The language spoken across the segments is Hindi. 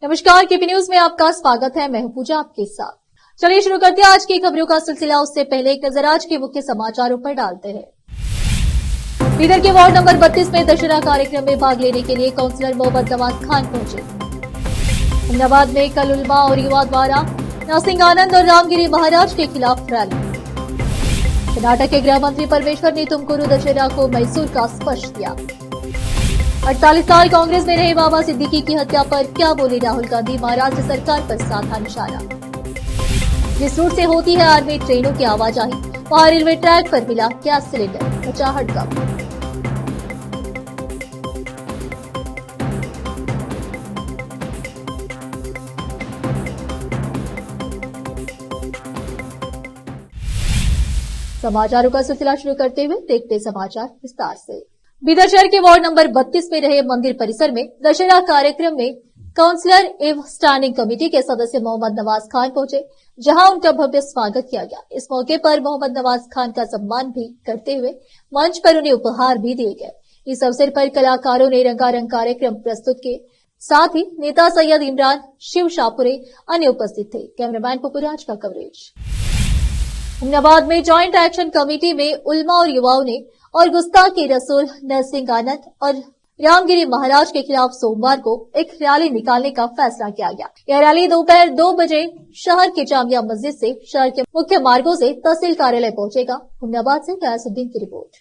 नमस्कार, केपी न्यूज में आपका स्वागत है। मैं हूं पूजा आपके साथ। चलिए शुरू करते हैं आज की खबरों का सिलसिला। उससे पहले एक नजर आज के मुख्य समाचारों पर डालते हैं। बीदर के वार्ड नंबर 32 में दशहरा कार्यक्रम में भाग लेने के लिए काउंसलर मोहम्मद नवाज खान पहुंचे। अहमदाबाद में कल उलमा और युवा द्वारा नरसिंह आनंद और रामगिरी महाराज के खिलाफ रैली। कर्नाटक के गृह मंत्री परमेश्वर ने तुमकुरु दशहरा को मैसूर का स्पर्श दिया। 48 साल कांग्रेस में रहे बाबा सिद्दीकी की हत्या पर क्या बोले राहुल गांधी, महाराष्ट्र सरकार पर साधा निशाना। जिस रूट से होती है आर्मी ट्रेनों की आवाजाही, वहां रेलवे ट्रैक पर मिला गैस सिलेंडर, मचा हड़कंप। समाचारों का सिलसिला शुरू करते हुए देखते समाचार विस्तार से। बीदर शहर के वार्ड नंबर 32 में रहे मंदिर परिसर में दशहरा कार्यक्रम में काउंसलर एवं स्टैंडिंग कमेटी के सदस्य मोहम्मद नवाज खान पहुंचे, जहां उनका भव्य स्वागत किया गया। इस मौके पर मोहम्मद नवाज खान का सम्मान भी करते हुए मंच पर उन्हें उपहार भी दिए गए। इस अवसर पर कलाकारों ने रंगारंग कार्यक्रम प्रस्तुत किए। साथ ही नेता सैयद इमरान, शिव शाहपुरे अन्य उपस्थित थे। कैमरामैन पपुराज का कवरेज। अहमदाबाद में ज्वाइंट एक्शन कमेटी में उलमा और युवाओं ने और गुस्ताखी रसूल नरसिंह आनंद और रामगिरी महाराज के खिलाफ सोमवार को एक रैली निकालने का फैसला किया गया। यह रैली दोपहर 2 बजे शहर के जामिया मस्जिद से शहर के मुख्य मार्गों से तहसील कार्यालय पहुंचेगा। अहमदाबाद से गयासुद्दीन की रिपोर्ट।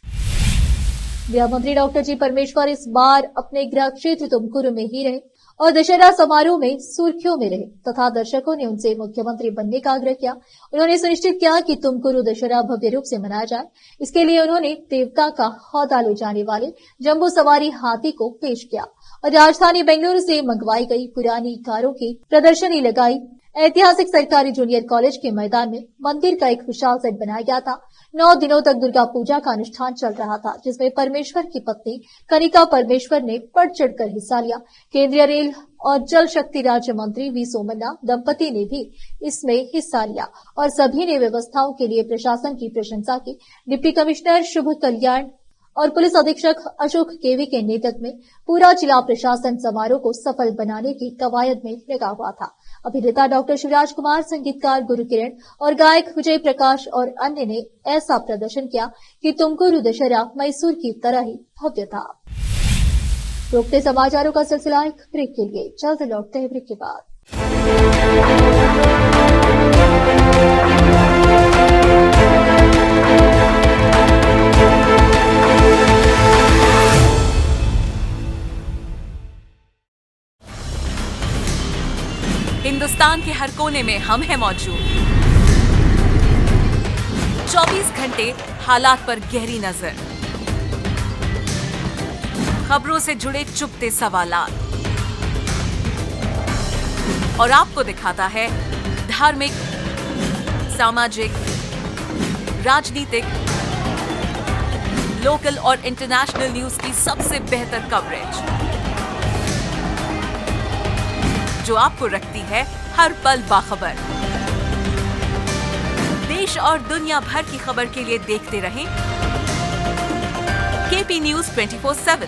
गृह मंत्री डॉक्टर जी परमेश्वर इस बार अपने गृह क्षेत्र तुमकुरु में ही रहे और दशहरा समारोह में सुर्खियों में रहे तथा दर्शकों ने उनसे मुख्यमंत्री बनने का आग्रह किया। उन्होंने सुनिश्चित किया कि तुमकुरु दशहरा भव्य रूप से मनाया जाए। इसके लिए उन्होंने देवता का हौदा ले जाने वाले जम्बू सवारी हाथी को पेश किया और राजधानी बेंगलुरु से मंगवाई गई पुरानी कारों की प्रदर्शनी लगाई। ऐतिहासिक सरकारी जूनियर कॉलेज के मैदान में मंदिर का एक विशाल सेट बनाया गया था। 9 दिनों तक दुर्गा पूजा का अनुष्ठान चल रहा था, जिसमें परमेश्वर की पत्नी कनिका परमेश्वर ने बढ़ चढ़कर हिस्सा लिया। केंद्रीय रेल और जल शक्ति राज्य मंत्री वी सोमन्ना दंपति ने भी इसमें हिस्सा लिया और सभी ने व्यवस्थाओं के लिए प्रशासन की प्रशंसा की। डिप्टी कमिश्नर शुभ कल्याण और पुलिस अधीक्षक अशोक केवी के नेतृत्व में पूरा जिला प्रशासन समारोह को सफल बनाने की कवायद में लगा हुआ था। अभिनेता डॉक्टर शिवराज कुमार, संगीतकार गुरु किरण और गायक विजय प्रकाश और अन्य ने ऐसा प्रदर्शन किया कि तुमकुरु दशहरा मैसूर की तरह ही भव्य था। रोकते समाचारों का सिलसिला एक ब्रेक के लिए, जल्द लौटते हैं ब्रेक के बाद। हिंदुस्तान के हर कोने में हम हैं मौजूद। 24 घंटे हालात पर गहरी नजर, खबरों से जुड़े चुपते सवालात और आपको दिखाता है धार्मिक, सामाजिक, राजनीतिक, लोकल और इंटरनेशनल न्यूज की सबसे बेहतर कवरेज, जो आपको रखती है हर पल बाखबर। देश और दुनिया भर की खबर के लिए देखते रहें KP news 24/7।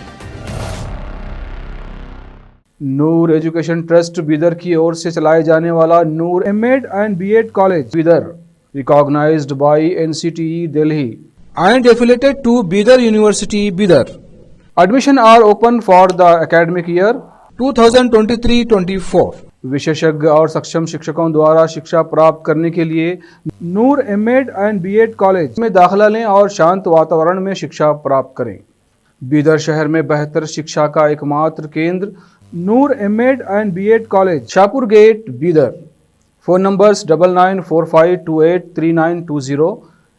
Noor education trust Bidar की ओर से चलाए जाने वाला Noor MEd and BEd college Bidar, recognised by NCTE Delhi and affiliated to Bidar University, Bidar. Admission are open for the academic year 2023-24. विशेषज्ञ और सक्षम शिक्षकों द्वारा शिक्षा प्राप्त करने के लिए नूर एमएड एंड बीएड कॉलेज में दाखिला लें और शांत वातावरण में शिक्षा प्राप्त करें। बीदर शहर में बेहतर शिक्षा का एकमात्र केंद्र Noor MEd and BEd college, Shahpur gate, Bidar. Phone numbers 9945283920,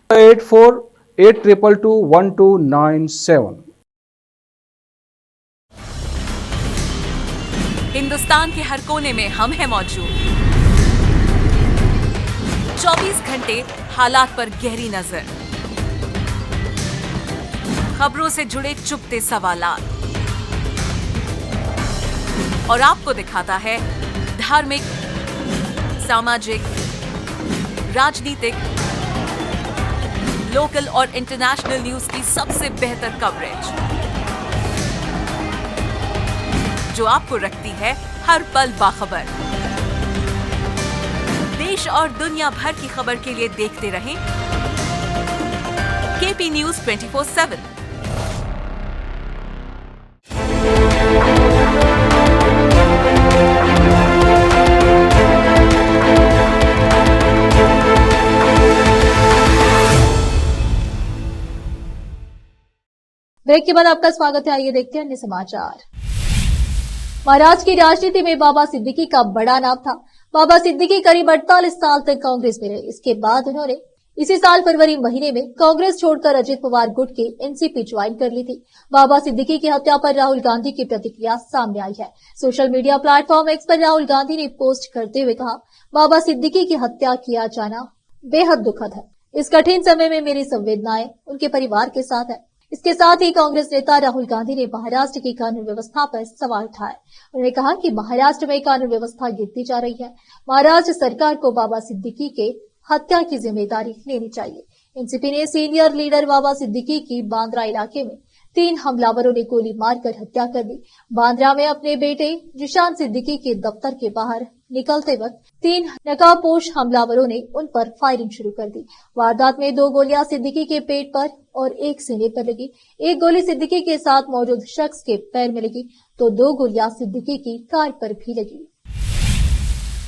8482221297। Hindustan के हर कोने में हम हैं मौजूद। 24 घंटे हालात पर गहरी नजर, खबरों से जुड़े चुपते सवालात और आपको दिखाता है धार्मिक, सामाजिक, राजनीतिक, लोकल और इंटरनेशनल न्यूज की सबसे बेहतर कवरेज, जो आपको रखती है हर पल बाखबर। देश और दुनिया भर की खबर के लिए देखते रहें केपी न्यूज 24/7। ब्रेक के बाद आपका स्वागत है। आइए देखते हैं अन्य समाचार। महाराष्ट्र की राजनीति में बाबा सिद्दीकी का बड़ा नाम था। बाबा सिद्दीकी करीब 48 साल तक कांग्रेस में रहे। इसके बाद उन्होंने इसी साल फरवरी महीने में कांग्रेस छोड़कर अजित पवार गुट के एनसीपी ज्वाइन कर ली थी। बाबा सिद्दीकी की हत्या पर राहुल गांधी की प्रतिक्रिया सामने आई है। सोशल मीडिया प्लेटफॉर्म एक्स पर राहुल गांधी ने पोस्ट करते हुए कहा, बाबा सिद्दीकी की हत्या किया जाना बेहद दुखद है। इस कठिन समय में मेरी संवेदनाएं उनके परिवार के साथ है। इसके साथ ही कांग्रेस नेता राहुल गांधी ने महाराष्ट्र की कानून व्यवस्था पर सवाल उठाए। उन्होंने कहा कि महाराष्ट्र में कानून व्यवस्था गिरती जा रही है। महाराष्ट्र सरकार को बाबा सिद्दीकी के हत्या की जिम्मेदारी लेनी चाहिए। एनसीपी ने सीनियर लीडर बाबा सिद्दीकी की बांद्रा इलाके में 3 हमलावरों ने गोली मारकर हत्या कर दी। बांद्रा में अपने बेटे जिशान सिद्दीकी के दफ्तर के बाहर निकलते वक्त 3 नकाबपोश हमलावरों ने उन पर फायरिंग शुरू कर दी। वारदात में 2 गोलियां सिद्दीकी के पेट पर और 1 सीने पर लगी। 1 गोली सिद्दीकी के साथ मौजूद शख्स के पैर में लगी तो 2 गोलियां सिद्दीकी की कार पर भी लगी।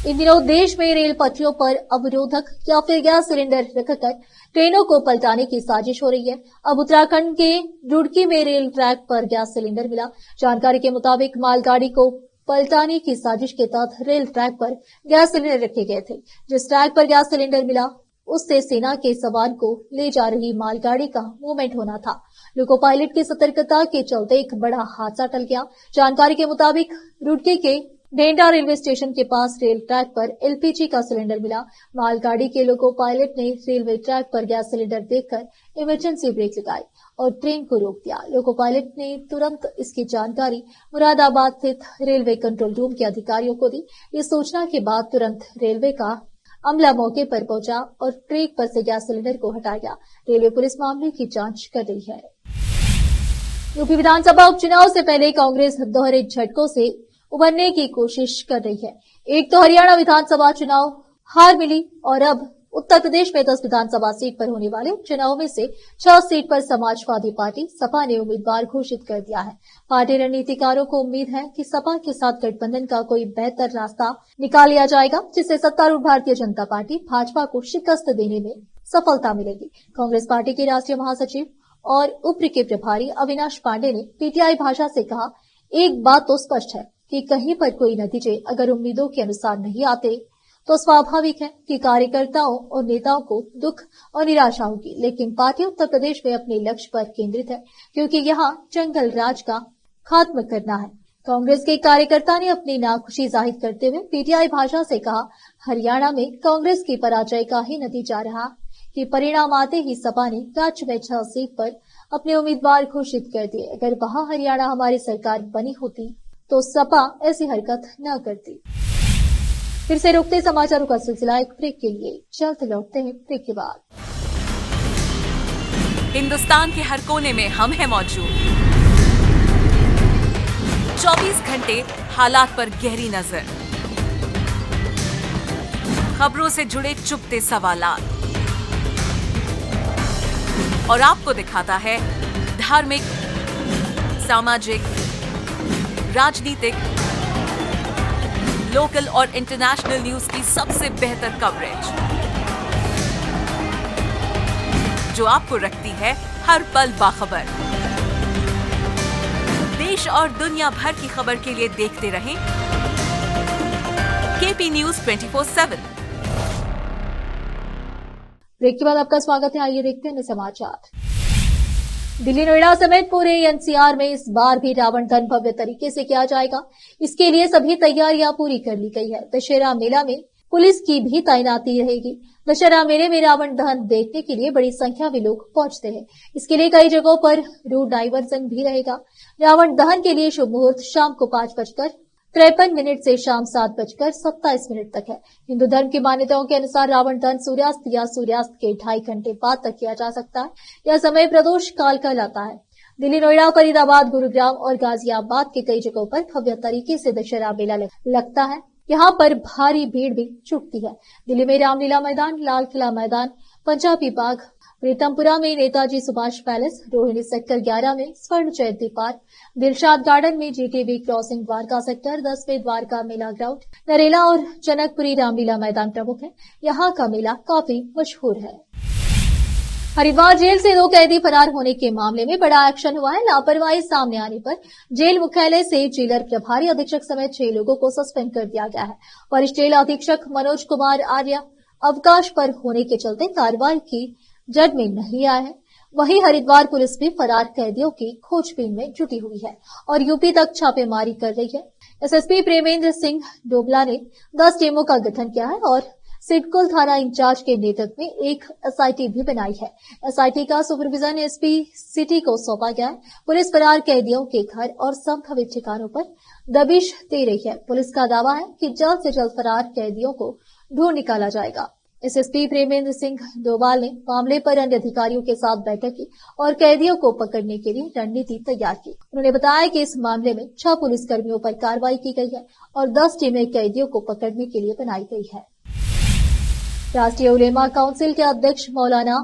इन दिनों देश में रेल पटरियों पर अवरोधक या फिर गैस सिलेंडर रखकर ट्रेनों को पलटाने की साजिश हो रही है। अब उत्तराखंड के रुड़की में रेल ट्रैक पर गैस सिलेंडर मिला। जानकारी के मुताबिक मालगाड़ी को पलटाने की साजिश के तहत रेल ट्रैक पर गैस सिलेंडर रखे गए थे। जिस ट्रैक पर गैस सिलेंडर मिला उससे सेना के सवार को ले जा रही मालगाड़ी का मूवमेंट होना था। लोको पायलट की सतर्कता के चलते एक बड़ा हादसा टल गया। जानकारी के मुताबिक रुड़की के ढेंडा रेलवे स्टेशन के पास रेल ट्रैक पर एलपीजी का सिलेंडर मिला। मालगाड़ी के लोको पायलट ने रेलवे ट्रैक पर गैस सिलेंडर देखकर इमरजेंसी ब्रेक लगाई और ट्रेन को रोक दिया। लोको पायलट ने तुरंत इसकी जानकारी मुरादाबाद स्थित रेलवे कंट्रोल रूम के अधिकारियों को दी। इस सूचना के बाद तुरंत रेलवे का अमला मौके पर पहुंचा और ट्रैक पर से गैस सिलेंडर को हटा गया। रेलवे पुलिस मामले की जांच कर रही है। यूपी विधानसभा उपचुनाव से पहले कांग्रेस दोहरे झटकों से उभरने की कोशिश कर रही है। एक तो हरियाणा विधानसभा चुनाव हार मिली और अब उत्तर प्रदेश में 10 विधानसभा सीट पर होने वाले उपचुनाव में से 6 सीट पर समाजवादी पार्टी सपा ने उम्मीदवार घोषित कर दिया है। पार्टी रणनीतिकारों को उम्मीद है कि सपा के साथ गठबंधन का कोई बेहतर रास्ता निकाल लिया जाएगा, जिससे सत्तारूढ़ भारतीय जनता पार्टी भाजपा को शिकस्त देने में सफलता मिलेगी। कांग्रेस पार्टी के राष्ट्रीय महासचिव और उप्र के प्रभारी अविनाश पांडे ने पीटीआई भाषा से कहा, एक बात तो स्पष्ट है कि कहीं पर कोई नतीजे अगर उम्मीदों के अनुसार नहीं आते तो स्वाभाविक है कि कार्यकर्ताओं और नेताओं को दुख और निराशा होगी। लेकिन पार्टी उत्तर प्रदेश में अपने लक्ष्य पर केंद्रित है, क्योंकि यहाँ जंगल राज का खात्मा करना है। कांग्रेस के कार्यकर्ता ने अपनी नाखुशी जाहिर करते हुए पीटीआई भाषा से कहा, हरियाणा में कांग्रेस की पराजय का ही नतीजा रहा कि परिणाम आते ही सपा ने राज्य में 6 सीट पर अपने उम्मीदवार घोषित कर दिए। अगर वहां हरियाणा हमारी सरकार बनी होती तो सपा ऐसी हरकत न करती। फिर से रोकते समाचारों का सिलसिला एक ब्रेक के लिए, जल्द लौटते हैं ब्रेक के बाद। हिंदुस्तान के हर कोने में हम हैं मौजूद। 24 घंटे हालात पर गहरी नजर, खबरों से जुड़े चुपते सवालात और आपको दिखाता है धार्मिक, सामाजिक, राजनीतिक, लोकल और इंटरनेशनल न्यूज की सबसे बेहतर कवरेज, जो आपको रखती है हर पल बाखबर। देश और दुनिया भर की खबर के लिए देखते रहें केपी न्यूज 24/7। ब्रेक के बाद आपका स्वागत है। आइए देखते हैं समाचार। दिल्ली, नोएडा समेत पूरे एनसीआर में इस बार भी रावण दहन भव्य तरीके से किया जाएगा। इसके लिए सभी तैयारियां पूरी कर ली गई है। दशहरा मेला में पुलिस की भी तैनाती रहेगी। दशहरा मेले में रावण दहन देखने के लिए बड़ी संख्या में लोग पहुंचते हैं। इसके लिए कई जगहों पर रूट डाइवर्जन भी रहेगा। रावण दहन के लिए शुभ मुहूर्त शाम को 5:53 से शाम 7:27 तक है। हिंदू धर्म की मान्यताओं के अनुसार रावण दहन सूर्यास्त या सूर्यास्त के 2.5 घंटे बाद तक किया जा सकता है। यह समय प्रदोष काल कहलाता है। दिल्ली, नोएडा, फरीदाबाद, गुरुग्राम और गाजियाबाद के कई जगहों पर भव्य तरीके से दशहरा मेला लगता है। यहाँ पर भारी भीड़ भी जुटती है। दिल्ली में रामलीला मैदान, लाल किला मैदान, पंजाबी बाग, प्रीतमपुरा में नेताजी सुभाष पैलेस, रोहिणी सेक्टर 11 में स्वर्ण जयंती पार्क, दिलशाद गार्डन में जीटीबी क्रॉसिंग, द्वारका सेक्टर 10 में द्वारका मेला ग्राउंड, नरेला और जनकपुरी रामलीला मैदान प्रमुख है। यहाँ का मेला काफी मशहूर है। हरिद्वार जेल से 2 कैदी फरार होने के मामले में बड़ा एक्शन हुआ है। लापरवाही सामने आने पर जेल मुख्यालय से जेलर प्रभारी अधीक्षक समेत 6 लोगों को सस्पेंड कर दिया गया है। वरिष्ठ जेल अधीक्षक मनोज कुमार आर्य अवकाश पर होने के चलते कार्रवाई की जद में नहीं आए हैं। वहीं हरिद्वार पुलिस भी फरार कैदियों की खोजबीन में जुटी हुई है और यूपी तक छापेमारी कर रही है। एसएसपी प्रेमेंद्र सिंह डोबला ने 10 टीमों का गठन किया है और सिडकुल थाना इंचार्ज के नेतृत्व में एक एसआईटी भी बनाई है। एसआईटी का सुपरविजन एसपी सिटी को सौंपा गया है। पुलिस फरार कैदियों के घर और संभावित ठिकानों पर दबिश दे रही है। पुलिस का दावा है कि जल्द से जल्द फरार कैदियों को ढूंढ निकाला जाएगा। एसएसपी प्रेमेंद्र सिंह डोभाल ने मामले पर अन्य अधिकारियों के साथ बैठक की और कैदियों को पकड़ने के लिए रणनीति तैयार की। उन्होंने बताया कि इस मामले में 6 पुलिसकर्मियों पर कार्रवाई की गई है और 10 टीमें कैदियों को पकड़ने के लिए बनाई गई है। राष्ट्रीय उलेमा काउंसिल के अध्यक्ष मौलाना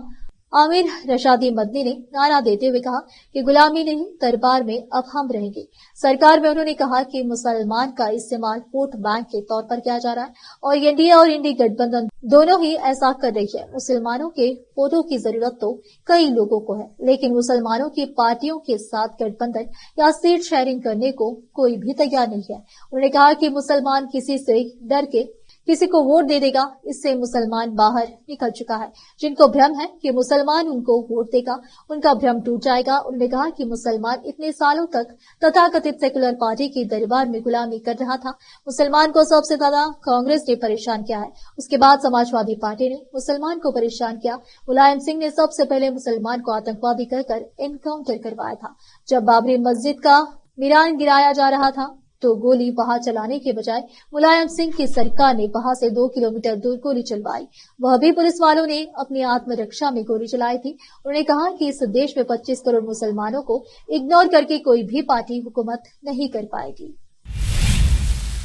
आमिर रशादी मदनी ने नारा देते हुए कहा कि गुलामी नहीं, दरबार में अब हम रहेंगे। सरकार में उन्होंने कहा कि मुसलमान का इस्तेमाल वोट बैंक के तौर पर किया जा रहा है और एनडीए और इंडी गठबंधन दोनों ही ऐसा कर रही है। मुसलमानों के वोटों की जरूरत तो कई लोगों को है, लेकिन मुसलमानों की पार्टियों के साथ गठबंधन या सीट शेयरिंग करने को कोई भी तैयार नहीं है। उन्होंने कहा कि मुसलमान किसी से डर के किसी को वोट दे देगा, इससे मुसलमान बाहर निकल चुका है। जिनको भ्रम है कि मुसलमान उनको वोट देगा, उनका भ्रम टूट जाएगा। उन्होंने कहा कि मुसलमान इतने सालों तक तथाकथित सेकुलर पार्टी की दरबार में गुलामी कर रहा था। मुसलमान को सबसे ज्यादा कांग्रेस ने परेशान किया है, उसके बाद समाजवादी पार्टी ने मुसलमान को परेशान किया। मुलायम सिंह ने सबसे पहले मुसलमान को आतंकवादी कहकर एनकाउंटर करवाया था। जब बाबरी मस्जिद का मीनार गिराया जा रहा था तो गोली वहां चलाने के बजाय मुलायम सिंह की सरकार ने वहां से 2 किलोमीटर दूर गोली चलवाई। वह भी पुलिस वालों ने अपनी आत्मरक्षा में गोली चलाई थी। उन्होंने कहा कि इस देश में 25 करोड़ मुसलमानों को इग्नोर करके कोई भी पार्टी हुकूमत नहीं कर पाएगी।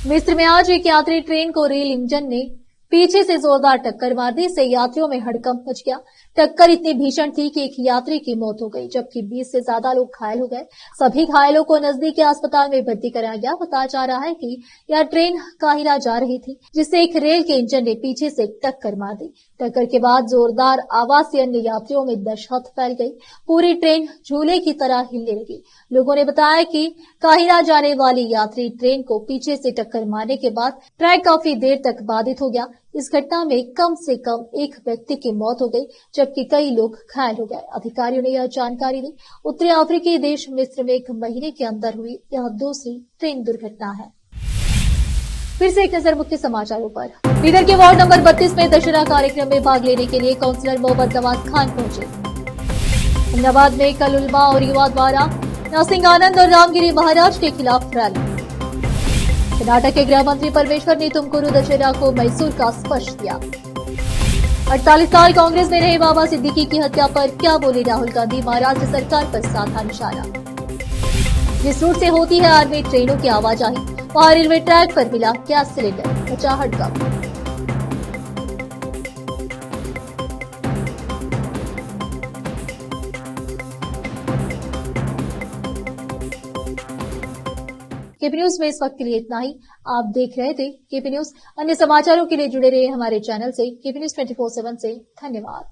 मिस्र में आज एक यात्री ट्रेन को रेल इंजन ने पीछे से जोरदार टक्कर मार दी। इससे यात्रियों में हड़कंप मच गया। टक्कर इतनी भीषण थी कि एक यात्री की मौत हो गई, जबकि 20 से ज्यादा लोग घायल हो गए। सभी घायलों को नजदीक के अस्पताल में भर्ती कराया गया। बताया जा रहा है कि यह ट्रेन काहिरा जा रही थी, जिससे एक रेल के इंजन ने पीछे से टक्कर मार दी। टक्कर के बाद जोरदार आवाज से अन्य यात्रियों में दहशत फैल गई। पूरी ट्रेन झूले की तरह हिलने लगी। लोगों ने बताया कि काहिरा जाने वाली यात्री ट्रेन को पीछे से टक्कर मारने के बाद ट्रैक काफी देर तक बाधित हो गया। इस घटना में कम से कम एक व्यक्ति की मौत हो गई, जबकि कई लोग घायल हो गए। अधिकारियों ने यह जानकारी दी। उत्तरी अफ्रीकी देश मिस्र में 1 महीने के अंदर हुई यह दूसरी ट्रेन दुर्घटना है। फिर से एक नजर मुख्य समाचारों पर। बीदर के वार्ड नंबर 32 में दशहरा कार्यक्रम में भाग लेने के लिए काउंसलर मोहम्मद नवाज खान पहुंचे। अहमदाबाद में कल उलमा और युवा द्वारा नरसिंह आनंद और रामगिरी महाराज के खिलाफ रैली। कर्नाटक के गृह मंत्री परमेश्वर ने तुमकुरू दशहरा को मैसूर का स्पर्श दिया। 48 साल कांग्रेस में रहे बाबा सिद्दीकी की हत्या पर क्या बोले राहुल गांधी, महाराष्ट्र सरकार पर साधा निशाना। जिस रूट से होती है आर्मी ट्रेनों की आवाजाही, वहां रेलवे ट्रैक पर मिला गैस सिलेंडर, बचा हड़कंप। केपी न्यूज में इस वक्त के लिए इतना ही। आप देख रहे थे केपी न्यूज। अन्य समाचारों के लिए जुड़े रहे हमारे चैनल से। केपी न्यूज 24/7 से धन्यवाद।